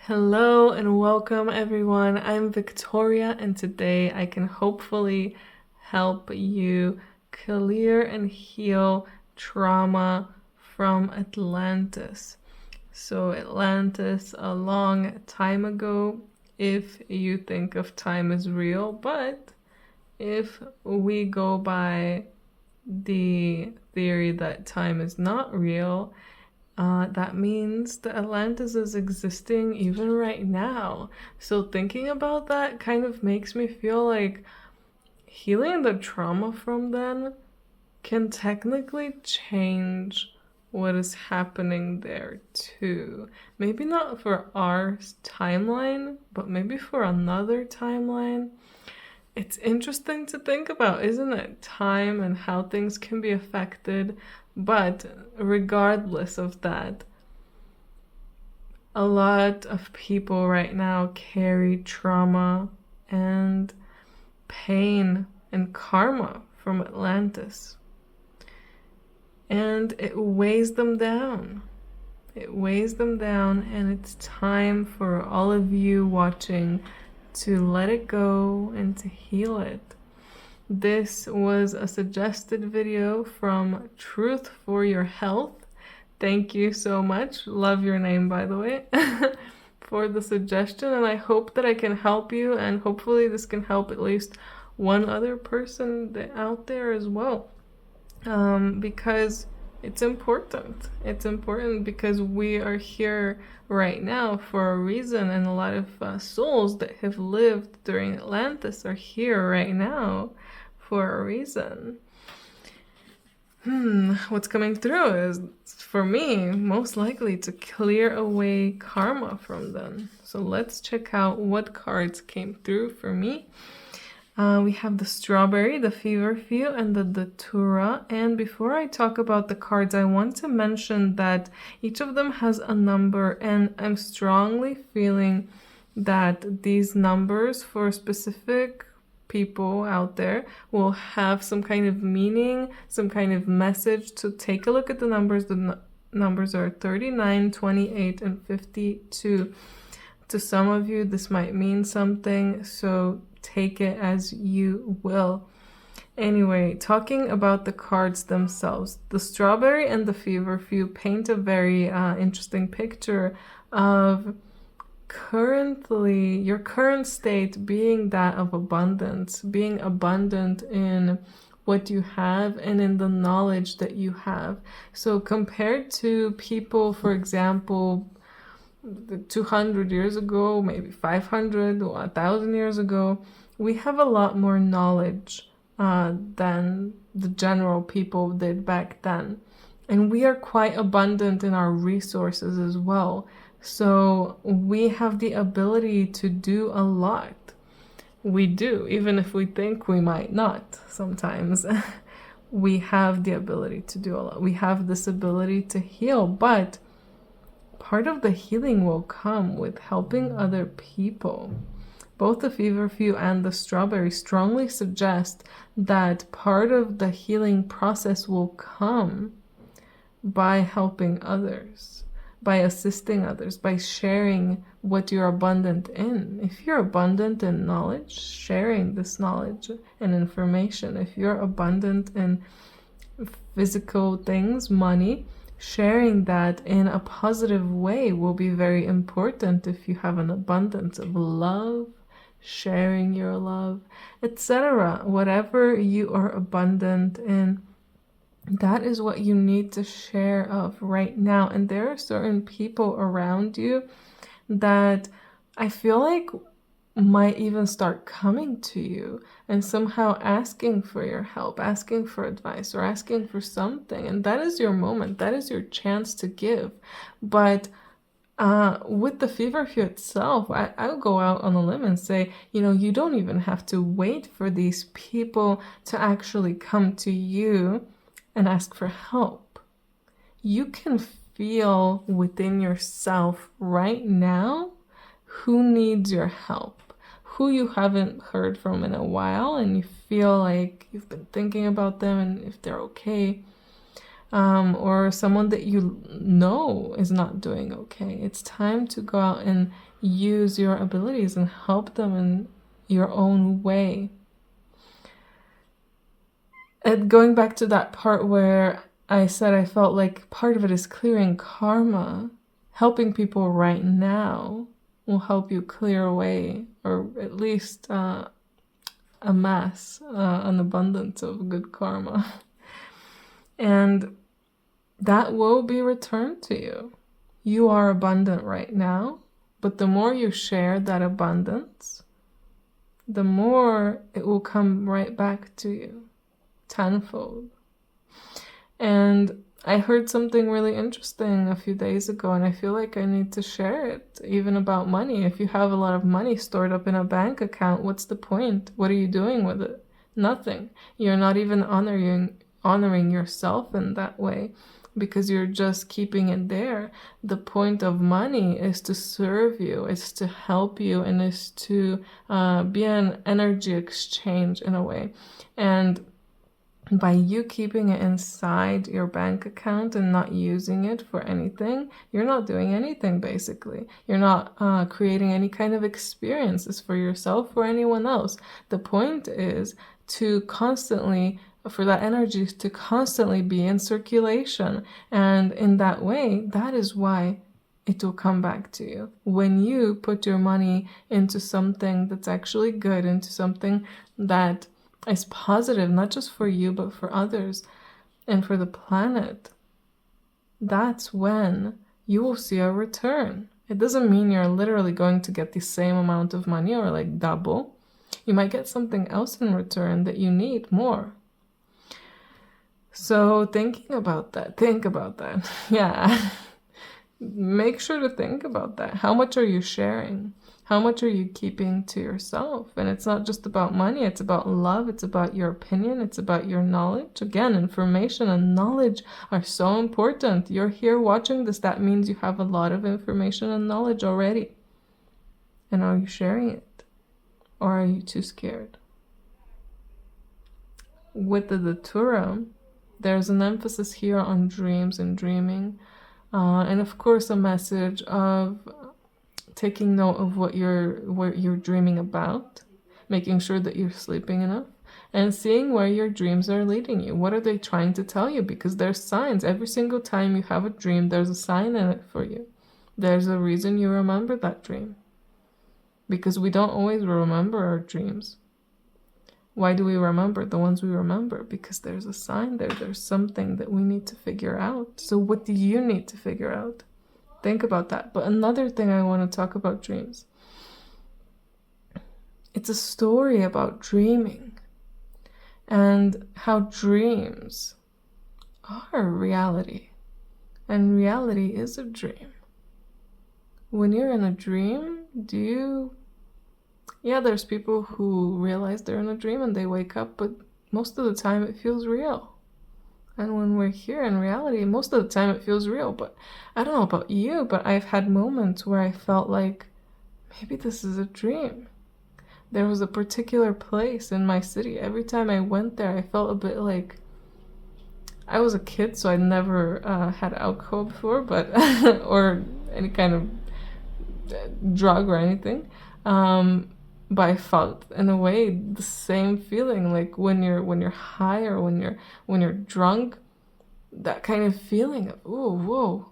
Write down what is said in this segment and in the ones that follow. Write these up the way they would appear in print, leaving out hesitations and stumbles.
Hello and welcome everyone. I'm Victoria and today I can hopefully help you clear and heal trauma from Atlantis. So Atlantis a long time ago, if you think of time as real, but if we go by the theory that time is not real, that means the Atlantis is existing even right now. So thinking about that kind of makes me feel like healing the trauma from then can technically change what is happening there too. Maybe not for our timeline, but maybe for another timeline. It's interesting to think about, isn't it? Time and how things can be affected. But regardless of that, a lot of people right now carry trauma and pain and karma from Atlantis. And it weighs them down. It weighs them down, and it's time for all of you watching to let it go and to heal it. This was a suggested video from Truth for Your Health. Thank you so much. Love your name, by the way, for the suggestion. And I hope that I can help you, and hopefully this can help at least one other person out there as well. Because it's important. It's important because we are here right now for a reason, and a lot of souls that have lived during Atlantis are here right now for a reason. What's coming through is, for me, most likely to clear away karma from them. So let's check out what cards came through for me. We have the strawberry, the feverfew, and the datura. And before I talk about the cards, I want to mention that each of them has a number, and I'm strongly feeling that these numbers for specific people out there will have some kind of meaning, some kind of message. To take a look at the numbers. The numbers are 39, 28, and 52. To some of you, this might mean something, so take it as you will. Anyway, talking about the cards themselves, the strawberry and the feverfew paint a very interesting picture of your current state being that of abundance, being abundant in what you have and in the knowledge that you have. So compared to people, for example, 200 years ago, maybe 500 or 1,000 years ago, we have a lot more knowledge than the general people did back then. And we are quite abundant in our resources as well. So we have the ability to do a lot. We do, even if we think we might not sometimes. We have the ability to do a lot. We have this ability to heal, but part of the healing will come with helping other people. Both the feverfew and the strawberry strongly suggest that part of the healing process will come by helping others, by assisting others, by sharing what you're abundant in. If you're abundant in knowledge, sharing this knowledge and information. If you're abundant in physical things, money, sharing that in a positive way will be very important. If you have an abundance of love, sharing your love, etc. Whatever you are abundant in, that is what you need to share of right now. And there are certain people around you that I feel like might even start coming to you and somehow asking for your help, asking for advice, or asking for something. And that is your moment. That is your chance to give. But with the feverfew itself, I'll go out on a limb and say, you don't even have to wait for these people to actually come to you and ask for help. You can feel within yourself right now who needs your help, who you haven't heard from in a while, and you feel like you've been thinking about them and if they're okay. or someone that you know is not doing okay. It's time to go out and use your abilities and help them in your own way. And going back to that part where I said I felt like part of it is clearing karma, helping people right now will help you clear away, or at least amass an abundance of good karma. And that will be returned to you. You are abundant right now, but the more you share that abundance, the more it will come right back to you, tenfold. And I heard something really interesting a few days ago, and I feel like I need to share it, even about money. If you have a lot of money stored up in a bank account, what's the point? What are you doing with it? Nothing. You're not even honoring yourself in that way, because you're just keeping it there. The point of money is to serve you, is to help you, and is to be an energy exchange in a way. And by you keeping it inside your bank account and not using it for anything, you're not doing anything, basically. You're not creating any kind of experiences for yourself or anyone else. The point is to constantly, for that energy to constantly be in circulation. And in that way, that is why it will come back to you. When you put your money into something that's actually good, into something that is positive, not just for you, but for others and for the planet, that's when you will see a return. It doesn't mean you're literally going to get the same amount of money or like double. You might get something else in return that you need more. So think about that. Yeah. Make sure to think about that. How much are you sharing? How much are you keeping to yourself? And it's not just about money, it's about love, it's about your opinion, it's about your knowledge. Again, information and knowledge are so important. You're here watching this, that means you have a lot of information and knowledge already. And are you sharing it? Or are you too scared? With the Datura, there's an emphasis here on dreams and dreaming. And of course, a message of taking note of what you're dreaming about, making sure that you're sleeping enough, and seeing where your dreams are leading you. What are they trying to tell you? Because there's signs. Every single time you have a dream, there's a sign in it for you. There's a reason you remember that dream. Because we don't always remember our dreams. Why do we remember the ones we remember? Because there's a sign there. There's something that we need to figure out. So what do you need to figure out? Think about that. But another thing I want to talk about dreams. It's a story about dreaming and how dreams are reality. And reality is a dream. When you're in a dream, there's people who realize they're in a dream and they wake up, but most of the time it feels real. And when we're here in reality, most of the time it feels real. But I don't know about you, but I've had moments where I felt like maybe this is a dream. There was a particular place in my city. Every time I went there, I felt a bit like I was a kid, so I never had alcohol before, but or any kind of drug or anything. But I felt in a way the same feeling, like when you're high or when you're drunk, that kind of feeling of whoa,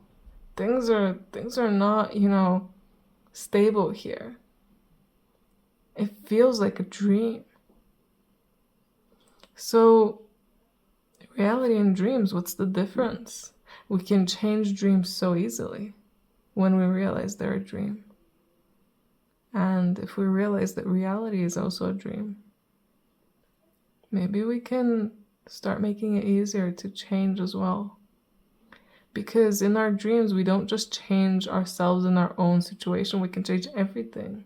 things are not stable here. It feels like a dream. So reality and dreams, what's the difference? We can change dreams so easily when we realize they're a dream. And if we realize that reality is also a dream, maybe we can start making it easier to change as well. Because in our dreams, we don't just change ourselves in our own situation, we can change everything.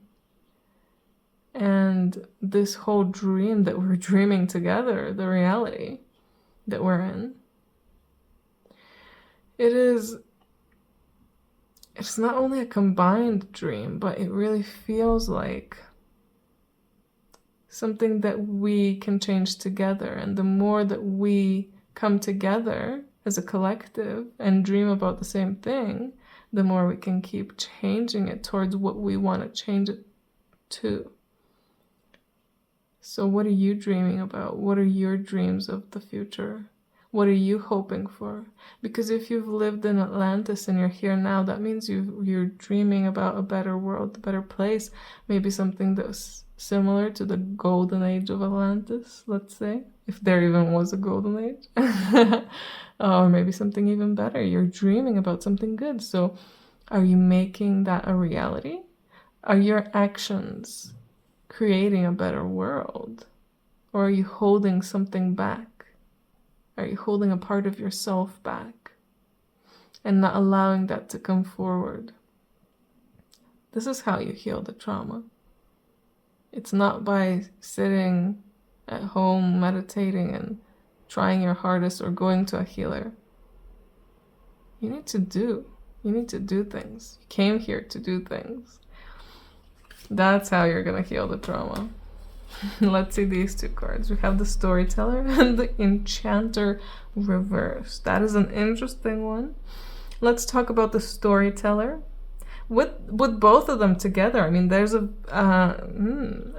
And this whole dream that we're dreaming together, the reality that we're in, it's not only a combined dream, but it really feels like something that we can change together. And the more that we come together as a collective and dream about the same thing, the more we can keep changing it towards what we want to change it to. So what are you dreaming about? What are your dreams of the future? What are you hoping for? Because if you've lived in Atlantis and you're here now, that means you're dreaming about a better world, a better place, maybe something that's similar to the golden age of Atlantis, let's say, if there even was a golden age. Or maybe something even better. You're dreaming about something good. So are you making that a reality? Are your actions creating a better world? Or are you holding something back? Are you holding a part of yourself back and not allowing that to come forward? This is how you heal the trauma. It's not by sitting at home meditating and trying your hardest or going to a healer. You need to do things. You came here to do things. That's how you're gonna heal the trauma. Let's see these two cards. We have the Storyteller and the Enchanter reversed. That is an interesting one. Let's talk about the Storyteller. With both of them together, I mean, there's a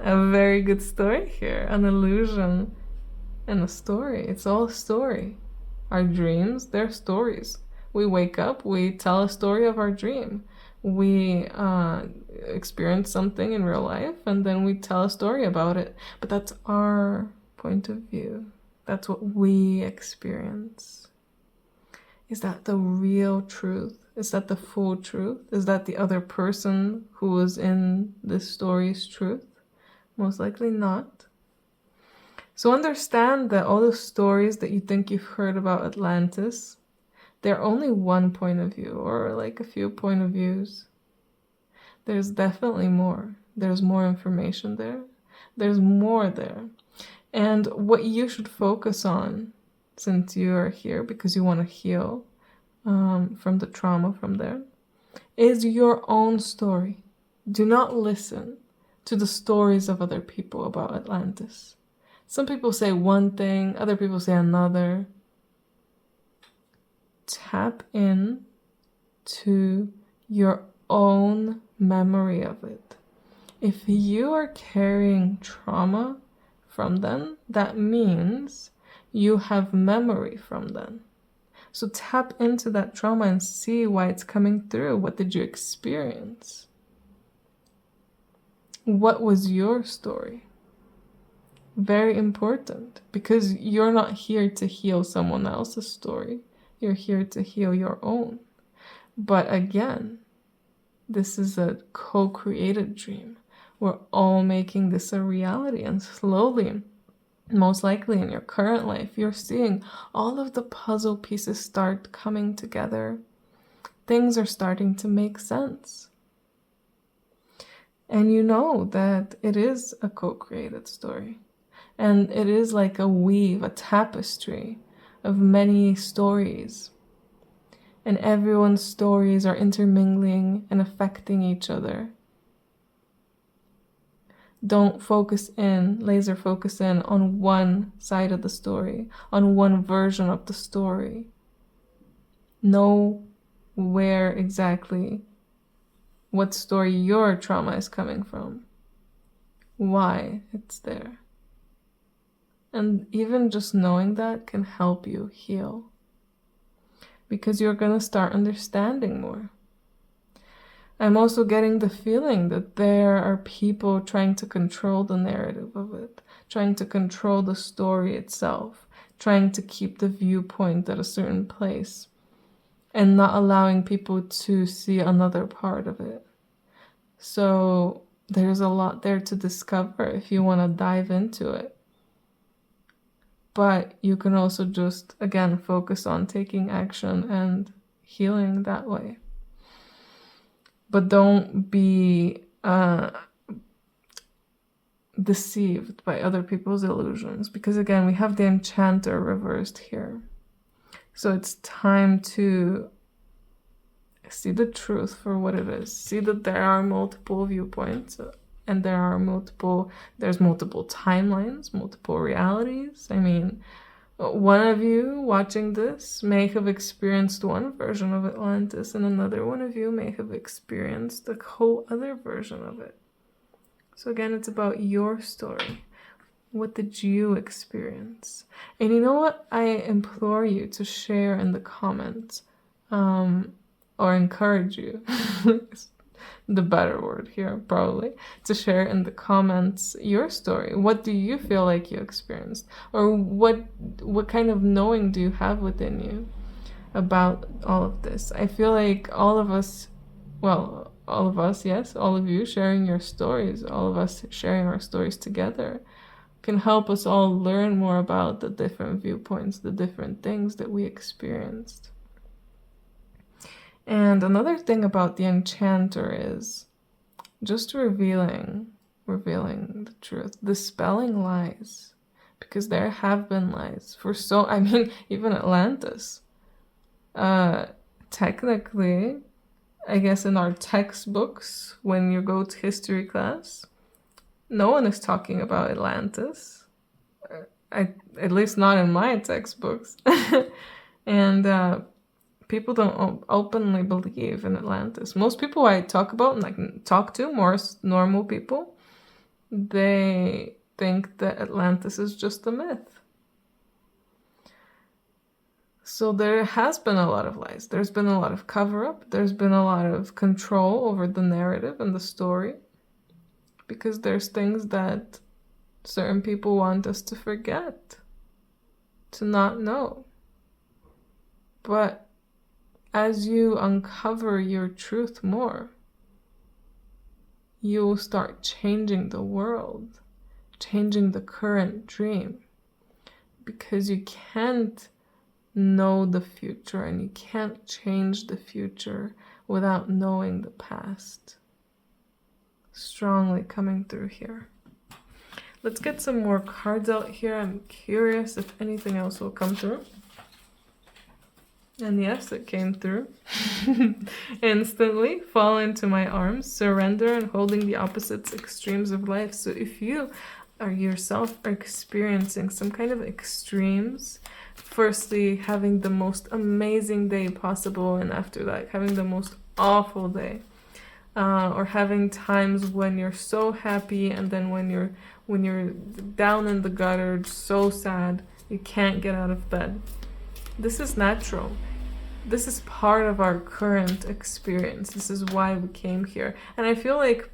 very good story here, an illusion and a story. It's all a story. Our dreams, they're stories. We wake up, we tell a story of our dream. We experience something in real life, and then we tell a story about it. But that's our point of view. That's what we experience. Is that the real truth? Is that the full truth? Is that the other person who was in this story's truth? Most likely not. So understand that all the stories that you think you've heard about Atlantis, they're only one point of view, or like a few point of views. There's definitely more. There's more information there. There's more there. And what you should focus on, since you are here because you want to heal from the trauma from there, is your own story. Do not listen to the stories of other people about Atlantis. Some people say one thing, other people say another. Tap in to your own memory of it. If you are carrying trauma from them, that means you have memory from them. So tap into that trauma and see why it's coming through. What did you experience? What was your story? Very important, because you're not here to heal someone else's story. You're here to heal your own. But again, this is a co-created dream. We're all making this a reality, and slowly, most likely in your current life, you're seeing all of the puzzle pieces start coming together. Things are starting to make sense. And you know that it is a co-created story. And it is like a weave, a tapestry of many stories. And everyone's stories are intermingling and affecting each other. Don't laser focus in on one side of the story, on one version of the story. Know where exactly, what story your trauma is coming from, why it's there. And even just knowing that can help you heal, because you're going to start understanding more. I'm also getting the feeling that there are people trying to control the narrative of it, trying to control the story itself, trying to keep the viewpoint at a certain place, and not allowing people to see another part of it. So there's a lot there to discover if you want to dive into it. But you can also just, again, focus on taking action and healing that way. But don't be deceived by other people's illusions. Because again, we have the Enchanter reversed here. So it's time to see the truth for what it is. See that there are multiple viewpoints, and there's multiple timelines, multiple realities. I mean, One of you watching this may have experienced one version of Atlantis, and another one of you may have experienced a whole other version of it. So again, it's about your story. What did you experience? And you know what? I implore you to share in the comments, or encourage you, the better word here probably, to share in the comments your story. What do you feel like you experienced? Or what kind of knowing do you have within you about all of this? I feel like all of us, yes, all of you sharing your stories, all of us sharing our stories together can help us all learn more about the different viewpoints, the different things that we experienced. And another thing about the enchanter is just revealing the truth, dispelling lies, because there have been lies for even Atlantis. Technically, I guess in our textbooks, when you go to history class, no one is talking about Atlantis. At least not in my textbooks. And people don't openly believe in Atlantis. Most people I talk to, more normal people, they think that Atlantis is just a myth. So there has been a lot of lies. There's been a lot of cover-up. There's been a lot of control over the narrative and the story. Because there's things that certain people want us to forget, to not know. But as you uncover your truth more, you will start changing the world, changing the current dream. Because you can't know the future and you can't change the future without knowing the past. Strongly coming through here. Let's get some more cards out here. I'm curious if anything else will come through. And yes, it came through. Instantly fall into my arms, surrender, and holding the opposites extremes of life. So if you are yourself experiencing some kind of extremes, firstly having the most amazing day possible, and after that having the most awful day, or having times when you're so happy and then when you're down in the gutter, so sad, you can't get out of bed. This is natural. This is part of our current experience. This is why we came here. And I feel like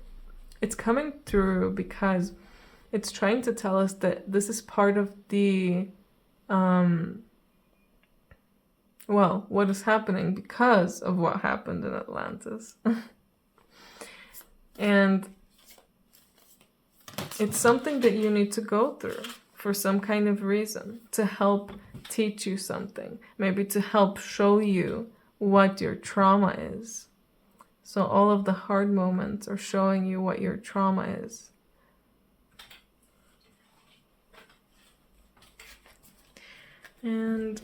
it's coming through because it's trying to tell us that this is part of the, what is happening because of what happened in Atlantis. And it's something that you need to go through for some kind of reason, to help teach you something, maybe to help show you what your trauma is. So all of the hard moments are showing you what your trauma is. And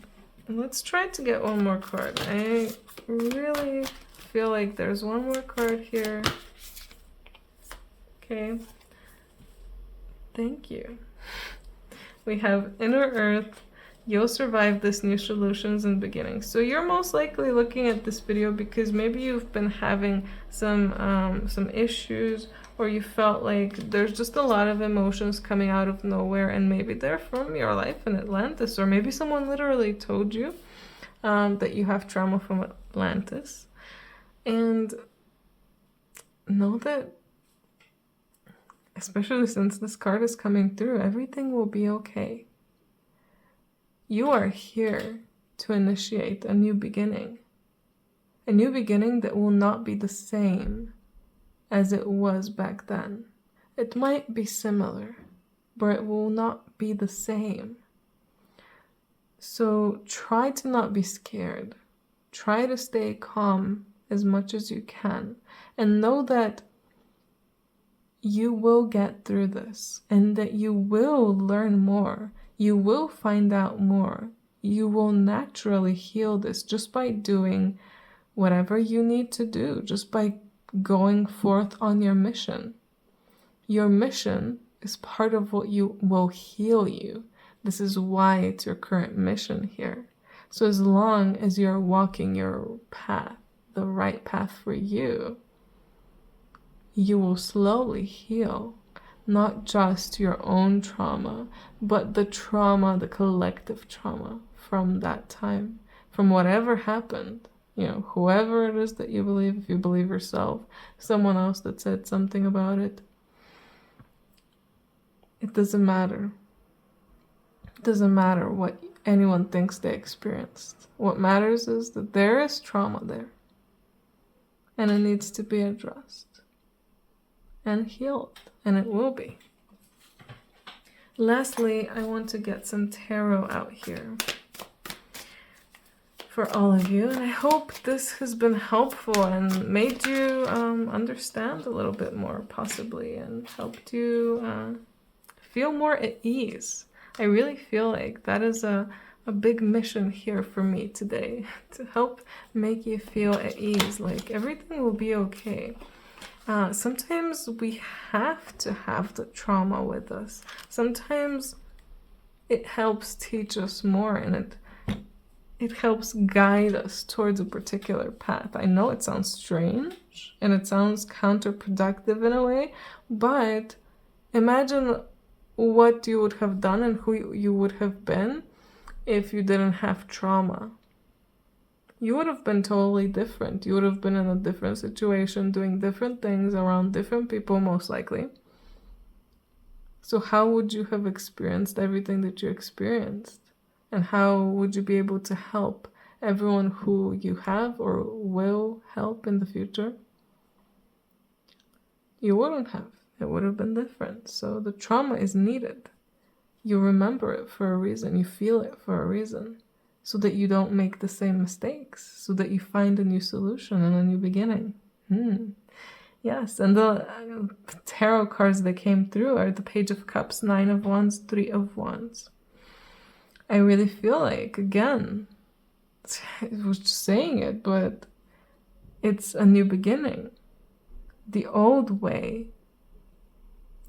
let's try to get one more card. I really feel like there's one more card here. Okay. Thank you. We have Inner Earth. You'll survive this, new solutions and beginnings. So you're most likely looking at this video because maybe you've been having some issues, or you felt like there's just a lot of emotions coming out of nowhere, and maybe they're from your life in Atlantis, or maybe someone literally told you that you have trauma from Atlantis. And know that, especially since this card is coming through, everything will be okay. You are here to initiate a new beginning. A new beginning that will not be the same as it was back then. It might be similar, but it will not be the same. So try to not be scared. Try to stay calm as much as you can. And know that you will get through this, and that you will learn more. You will find out more. You will naturally heal this just by doing whatever you need to do, just by going forth on your mission. Your mission is part of what will heal you. This is why it's your current mission here. So as long as you're walking your path, the right path for you, you will slowly heal not just your own trauma, but the trauma, the collective trauma from that time, from whatever happened. You know, whoever it is that you believe, if you believe yourself, someone else that said something about it, it doesn't matter. It doesn't matter what anyone thinks they experienced. What matters is that there is trauma there, and it needs to be addressed and healed, and it will be. Lastly, I want to get some tarot out here for all of you, and I hope this has been helpful and made you understand a little bit more, possibly, and helped you feel more at ease. I really feel like that is a big mission here for me today, to help make you feel at ease, like everything will be okay. Sometimes we have to have the trauma with us. Sometimes it helps teach us more, and it helps guide us towards a particular path. I know it sounds strange and it sounds counterproductive in a way, but imagine what you would have done and who you would have been if you didn't have trauma. You would have been totally different. You would have been in a different situation, doing different things around different people, most likely. So how would you have experienced everything that you experienced? And how would you be able to help everyone who you have or will help in the future? You wouldn't have. It would have been different. So the trauma is needed. You remember it for a reason. You feel it for a reason. So that you don't make the same mistakes. So that you find a new solution and a new beginning. Yes, and the tarot cards that came through are the Page of Cups, 9 of Wands, 3 of Wands. I really feel like, again, I was just saying it, but it's a new beginning. The old way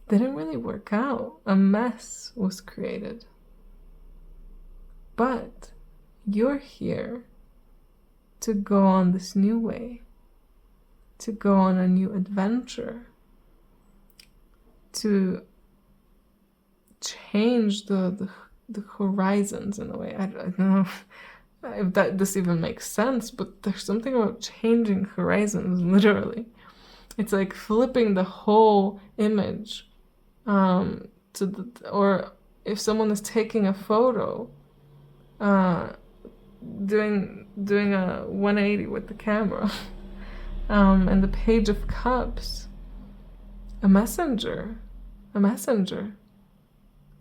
didn't really work out. A mess was created. But you're here to go on this new way, to go on a new adventure, to change the horizons in a way. I don't know if this even makes sense, but there's something about changing horizons, literally. It's like flipping the whole image or if someone is taking a photo, doing a 180 with the camera. And the Page of Cups, a messenger.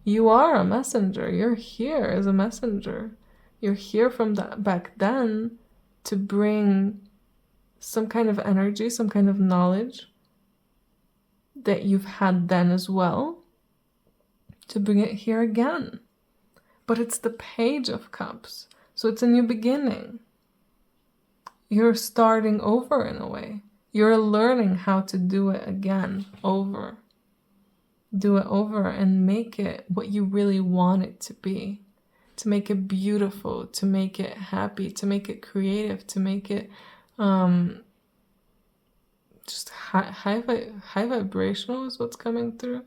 You are a messenger. You're here as a messenger. You're here from back then to bring some kind of energy, some kind of knowledge that you've had then as well, to bring it here again. But it's the Page of Cups, so it's a new beginning. You're starting over in a way. You're learning how to do it again, over. Do it over and make it what you really want it to be. To make it beautiful, to make it happy, to make it creative, to make it just high vibrational is what's coming through.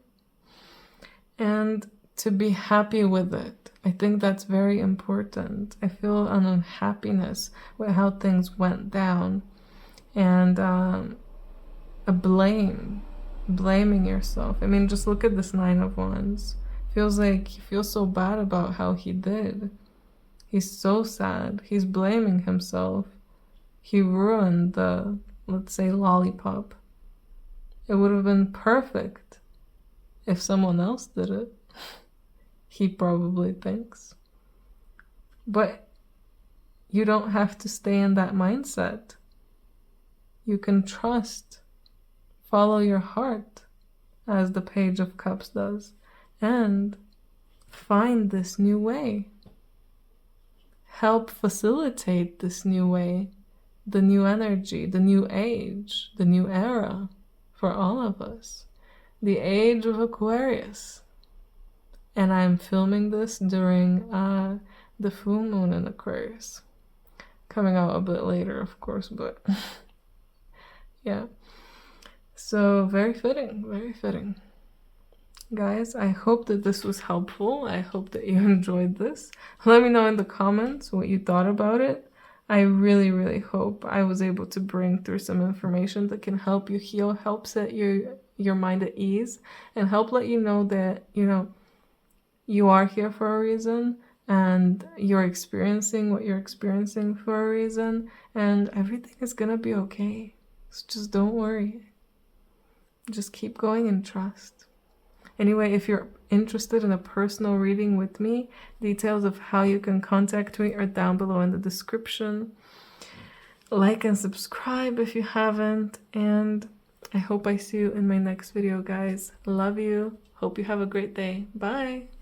And to be happy with it. I think that's very important. I feel an unhappiness with how things went down. And a blaming yourself. I mean, just look at this 9 of Wands. Feels like he feels so bad about how he did. He's so sad. He's blaming himself. He ruined the, let's say, lollipop. It would have been perfect if someone else did it. He probably thinks. But you don't have to stay in that mindset. You can trust, follow your heart, as the Page of Cups does, and find this new way. Help facilitate this new way, the new energy, the new age, the new era for all of us. The age of Aquarius. And I'm filming this during the full moon in Aquarius. Coming out a bit later, of course, but yeah. So very fitting, very fitting. Guys, I hope that this was helpful. I hope that you enjoyed this. Let me know in the comments what you thought about it. I really, really hope I was able to bring through some information that can help you heal, help set your mind at ease, and help let you know that, you know, you are here for a reason, and you're experiencing what you're experiencing for a reason, and everything is gonna be okay. So just don't worry. Just keep going and trust. Anyway, if you're interested in a personal reading with me, details of how you can contact me are down below in the description. Like and subscribe if you haven't, and I hope I see you in my next video, guys. Love you. Hope you have a great day. Bye.